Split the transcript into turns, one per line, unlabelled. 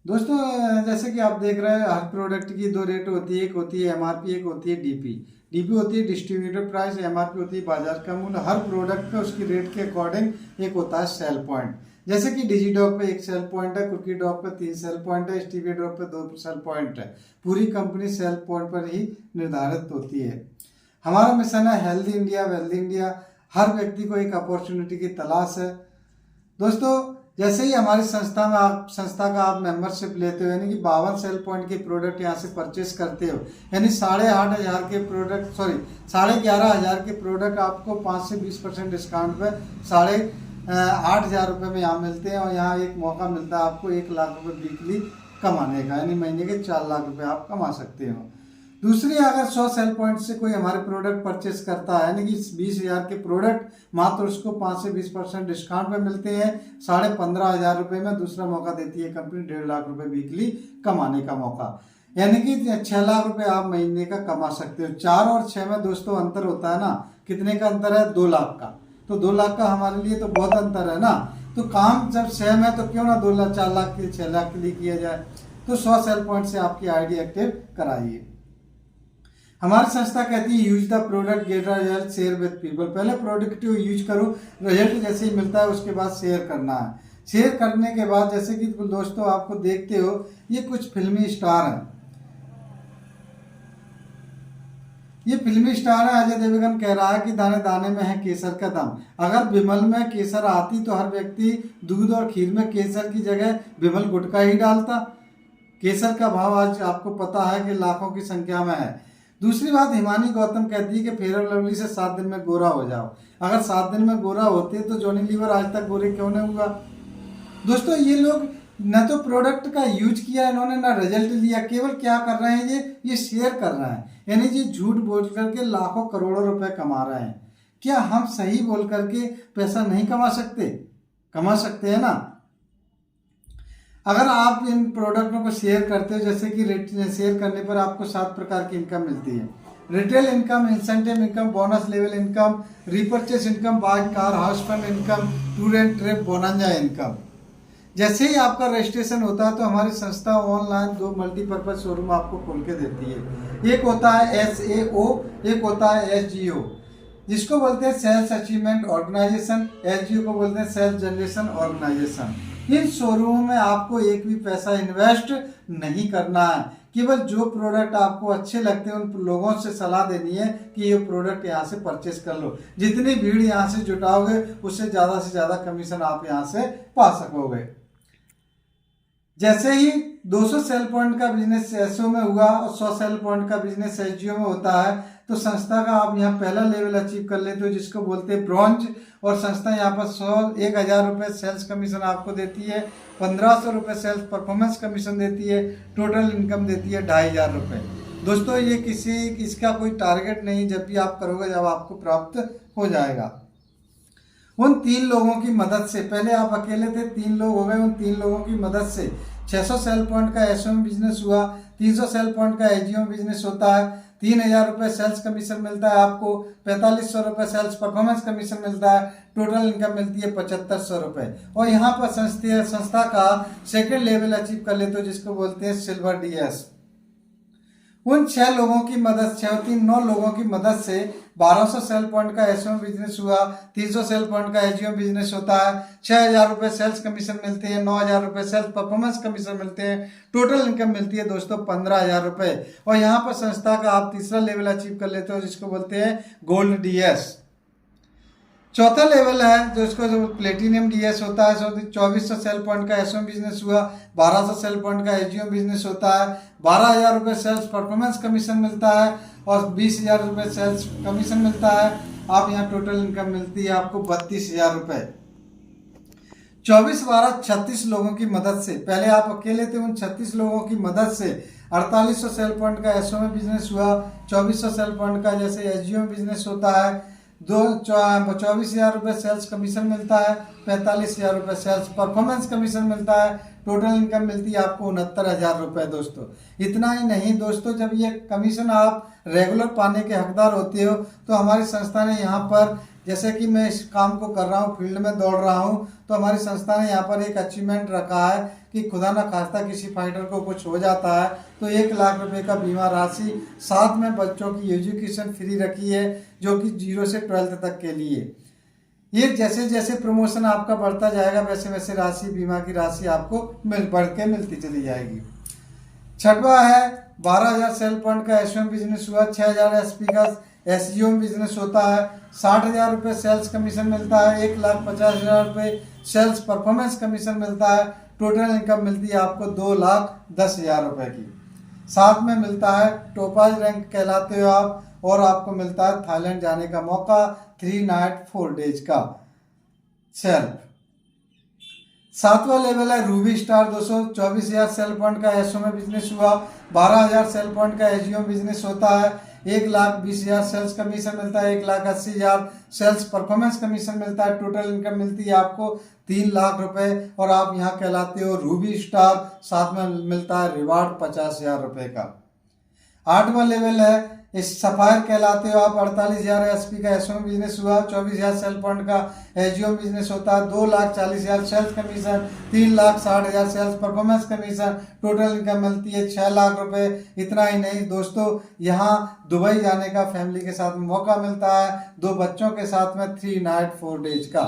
दोस्तों जैसे कि आप देख रहे हैं हर प्रोडक्ट की दो रेट होती है। एक होती है एमआरपी, एक होती है डीपी। डीपी होती है डिस्ट्रीब्यूटर प्राइस, एमआरपी होती है बाजार का मूल्य। हर प्रोडक्ट पे उसकी रेट के अकॉर्डिंग एक होता है सेल पॉइंट। जैसे कि डिजीडॉक पे 1 सेल पॉइंट है, कुकी डॉक पे 3 सेल पॉइंट है, स्टीवी डॉक पे 2 सेल पॉइंट है। पूरी कंपनी सेल पॉइंट पर ही निर्धारित होती है। हमारा मिशन है हेल्दी इंडिया वेल्दी इंडिया। हर व्यक्ति को एक अपॉर्चुनिटी की तलाश है। दोस्तों जैसे ही हमारी संस्था का आप मेंबरशिप लेते हो, यानी कि 52 सेल पॉइंट के प्रोडक्ट यहाँ से परचेस करते हो, यानी 8,500 के प्रोडक्ट 11,500 के प्रोडक्ट आपको 5 से 20% डिस्काउंट पे 8,500 रुपये में यहाँ मिलते हैं। और यहाँ एक मौका मिलता है आपको 1 लाख रुपये वीकली कमाने का, यानी महीने के 4 लाख रुपये आप कमा सकते हो। दूसरी, अगर 100 सेल पॉइंट से कोई हमारे प्रोडक्ट परचेस करता है, यानी कि 20,000 के प्रोडक्ट मात्र उसको 5 से 20% डिस्काउंट पे मिलते हैं 15,500 रुपये में। दूसरा मौका देती है कंपनी 1.5 लाख रुपये वीकली कमाने का मौका, यानी कि 6 लाख रुपये आप महीने का कमा सकते हो। 4 और 6 में दोस्तों अंतर होता है ना। कितने का अंतर है? 2 लाख का। तो 2 लाख का हमारे लिए तो बहुत अंतर है ना। तो काम जब सेम है तो क्यों ना 2 लाख 4 लाख के 6 लाख के लिए किया जाए। तो 100 सेल पॉइंट से आपकी आईडी एक्टिव कराइए। हमारी संस्था कहती है use the product get result share with people. पहले प्रोडक्ट को यूज करो, रिजल्ट जैसे ही मिलता है उसके बाद शेयर करना है। शेयर करने के बाद जैसे कि दोस्तों आपको देखते हो, ये कुछ फिल्मी स्टार हैं। ये फिल्मी स्टार है। अजय देवगन कह रहा है कि दाने दाने में है केसर का दम। अगर विमल में केसर आती तो हर व्यक्ति दूध और खीर में केसर की जगह विमल गुटखा ही डालता। केसर का भाव आज आपको पता है कि लाखों की संख्या में है। दूसरी बात, हिमानी गौतम कहती है कि फेयर एंड लवली से 7 दिन में गोरा हो जाओ। अगर 7 दिन में गोरा होते तो जॉनी लीवर आज तक गोरे क्यों नहीं हुआ। दोस्तों ये लोग न तो प्रोडक्ट का यूज किया इन्होंने, ना रिजल्ट लिया। केवल क्या कर रहे हैं, ये शेयर कर रहे हैं, यानी जी झूठ बोल करके लाखों करोड़ों रुपए कमा रहे हैं। क्या हम सही बोल करके पैसा नहीं कमा सकते? कमा सकते हैं ना। अगर आप इन प्रोडक्टों को शेयर करते हो, जैसे कि शेयर करने पर आपको 7 प्रकार की इनकम मिलती है। Retail income, incentive income, bonus level income, repurchase income, buy car house fund income, tour and trip bonanza income. जैसे ही आपका रजिस्ट्रेशन होता है तो हमारी संस्था ऑनलाइन 2 मल्टीपर्पज शोरूम आपको खोल के देती है। एक होता है SAO, एक होता है SGO, जिसको बोलते हैं सेल्स अचीवमेंट ऑर्गेनाइजेशन। SGO को बोलते हैं सेल्स जनरेशन ऑर्गेनाइजेशन। इन शोरूम में आपको एक भी पैसा इन्वेस्ट नहीं करना है। केवल जो प्रोडक्ट आपको अच्छे लगते हैं उन लोगों से सलाह देनी है कि ये प्रोडक्ट यहाँ से परचेस कर लो। जितनी भीड़ यहाँ से जुटाओगे उससे ज़्यादा कमीशन आप यहाँ से पा सकोगे। जैसे ही 200 सेल पॉइंट का बिजनेस SO में हुआ और 100 सेल पॉइंट का बिजनेस SGO में होता है तो संस्था का आप यहाँ पहला लेवल अचीव कर लेते हो, जिसको बोलते हैं ब्रॉन्ज। और संस्था यहाँ पर 1,000 रुपये सेल्स कमीशन आपको देती है, 1,500 रुपये सेल्स परफॉर्मेंस कमीशन देती है, टोटल इनकम देती है 2,500 रुपये। दोस्तों ये इसका कोई टारगेट नहीं, जब भी आप करोगे जब आपको प्राप्त हो जाएगा। उन 3 लोगों की मदद से, पहले आप अकेले थे, 3 लोग हो गए, उन 3 लोगों की मदद से 600 सेल पॉइंट का SO में बिजनेस हुआ, 300 सेल पॉइंट का SGO में बिजनेस होता है, 3,000 रुपये सेल्स कमीशन मिलता है आपको, 4,500 रुपये सेल्स परफॉर्मेंस कमीशन मिलता है, टोटल इनकम मिलती है 7,500 रुपये। और यहाँ पर संस्था का सेकेंड लेवल अचीव कर लेते हो, जिसको बोलते हैं सिल्वर DS। उन 6 लोगों की मदद, 9 लोगों की मदद से 1,200 सेल पॉइंट का SO में बिजनेस हुआ, 300 सेल पॉइंट का SGO में बिजनेस होता है, 6,000 रुपये सेल्स कमीशन मिलते हैं, 9,000 रुपये सेल्स परफॉर्मेंस कमीशन मिलते हैं, टोटल इनकम मिलती है दोस्तों 15,000 रुपये। और यहाँ पर संस्था का आप तीसरा लेवल अचीव कर लेते हो, जिसको बोलते हैं गोल्ड DS। चौथा लेवल है जो इसको जो प्लेटिनियम DS होता है। 2,400 सेल पॉइंट का SO बिजनेस हुआ, 1,200 सेल पॉइंट का SGO बिजनेस होता है, 12,000 रुपये सेल्स परफॉर्मेंस कमीशन मिलता है और 20,000 रुपये सेल्स कमीशन मिलता है। आप यहाँ टोटल इनकम मिलती है आपको 32,000 रुपये। 24/12 लोगों की मदद से, पहले आप अकेले थे, उन 36 लोगों की मदद से 4,800 सेल पॉइंट का SO में बिजनेस हुआ, 2,400 सेल पॉइंट का जैसे SGO में बिजनेस होता है, 24,000 रुपये सेल्स कमीशन मिलता है, 45,000 रुपये सेल्स परफॉर्मेंस कमीशन मिलता है, टोटल इनकम मिलती है आपको 69,000 रुपये। दोस्तों इतना ही नहीं दोस्तों, जब ये कमीशन आप रेगुलर पाने के हकदार होते हो तो हमारी संस्था ने यहाँ पर, जैसे कि मैं इस काम को कर रहा हूँ, फील्ड में दौड़ रहा हूँ, तो हमारी संस्था ने यहाँ पर एक अचीवमेंट रखा है कि खुदा ना खास्ता किसी फाइटर को कुछ हो जाता है तो 1 लाख रुपए का बीमा राशि, साथ में बच्चों की एजुकेशन फ्री रखी है जो कि 0 से 12th तक के लिए। ये जैसे जैसे प्रमोशन आपका बढ़ता जाएगा वैसे वैसे राशि, बीमा की राशि आपको बढ़ के मिलती चली जाएगी। छठवा है 12,000 सेल फंड का एसओएम बिजनेस हुआ, 6,000 एसपी का एसईओ बिजनेस होता है, 60,000 रुपये सेल्स कमीशन मिलता है, 1,50,000 रुपये सेल्स परफॉर्मेंस कमीशन मिलता है। टोटल इनकम मिलती है आपको 2,10,000 रुपये की। साथ में मिलता है टोपाज रैंक कहलाते हो आप, और आपको मिलता है थाईलैंड जाने का मौका 3 नाइट 4 डेज का सेल्फ। सातवां लेवल है रूबी स्टार 224,000 सेल फंड का एसओ में बिजनेस हुआ, 12,000 सेल फंड का एसजीओ बिजनेस होता है, 1,20,000 सेल्स कमीशन मिलता है, 1,80,000 सेल्स परफॉर्मेंस कमीशन मिलता है। टोटल इनकम मिलती है आपको 3 लाख रुपए, और आप यहाँ कहलाते हो रूबी स्टार। साथ में मिलता है रिवार्ड 50,000 रुपए का। 8वां लेवल है इस सफायर कहलाते हो आप, 48,000 एसपी का एसओ बिजनेस हुआ, 24,000 सेल फंड का एसजीओ बिजनेस होता है, 2,40,000 sales commission, 3,60,000 sales performance commission. Total income मिलती है 6 लाख रुपए। इतना ही नहीं दोस्तों, यहाँ दुबई जाने का फैमिली के साथ मौका मिलता है, 2 बच्चों के साथ में 3 नाइट 4 डेज का।